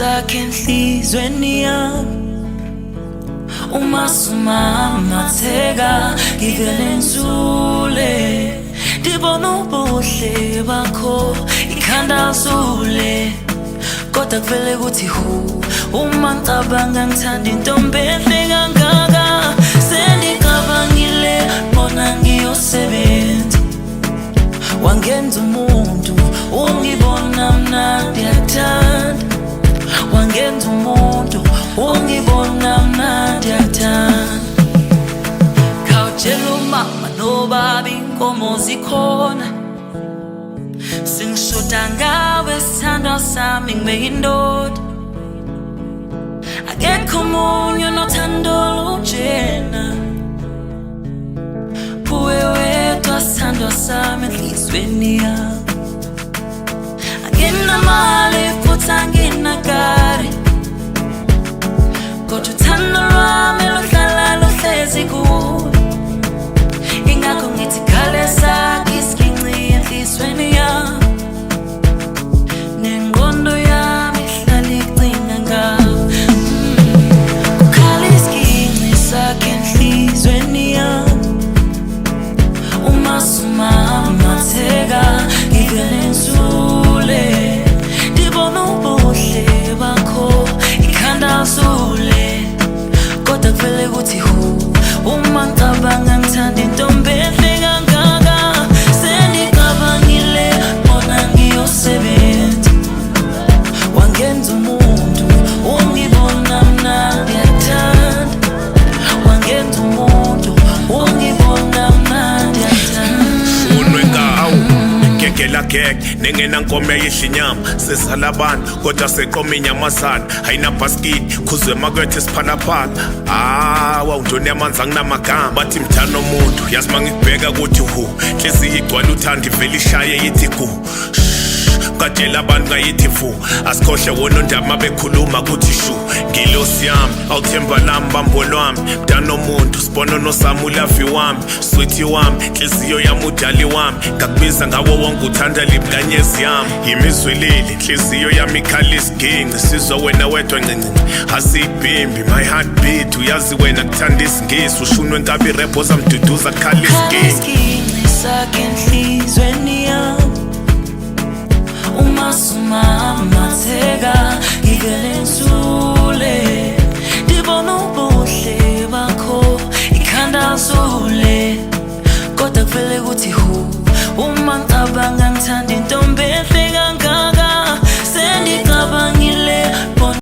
sakhe enhlizweni yami uma sumamatheka ngivele ngizule ndibona ubuhle bakho ikhanda zule kodwa kuvele kuthi hu uma ngicabanga ngithanda intombi enhle kangaka sengicabangile bona ngiyosebenza wangenza umuntu ungibona mnandi yathanda wangenza umuntu ungibona mnandi yathanda khawutshela umama nobaba inkomo zikhona singishoda ngawe sithandwa sami ngibe yindoda akekho omunye onothando olunjena uwe wedwa sithandwa sami enhlizweni yami anginamali futhi anginakari kodwa uthando lwami luhlala luhlezi kuwe ingakho ngithi khale sakhe isiginci enhlizweni yami nengqondo yami ihlala icinga ngawe kukhala isiginci sakhe enhlizweni yami uma sumamatheka ngivele ngizule ndibona ubuhle bakho ikhanda zule kodwa kuvele kuthi hu uma ngicabanga ngithanda intombi enhle kangaka sengicabangile bona ngiyosebenza wangenza umuntu ungibona mnandi yathanda wangenza umuntu ungibona mnandi yathanda unwengawu ngegela geg nengena nkomo eyidla inyama sesalabantu kodwa seqoma inyamazana ayinabhaskidi khuzwe makwethe siphalaphala wawuntoni yamanzi anginamagama bathi mthana omuntu yazi mangikubheka kuthi hu nhliziyo igcwala uthanda ivele ishaye yithi gu katshela abantu ngayithi fu asikhohle wona ondaba bekhuluma kuthi shu ngilosi yami awuthemba lami bambo lwami mntana omuntu sibona nosami ulavi wami sweethi wami inhliziyo yami udali wami ngakubiza ngawo wonke uthanda libukanyezi yami yimizwilili inhliziyo yami ikhala isiginci sizwa wena wedwa ncincinci asiyibhimbi my heartbeat uyazi wena kuthanda isingisi ushunwe nkabi irepho zamduduza kukhala isiginci sakhe enhlizweni yami uma sumamatheka ngivele ngizule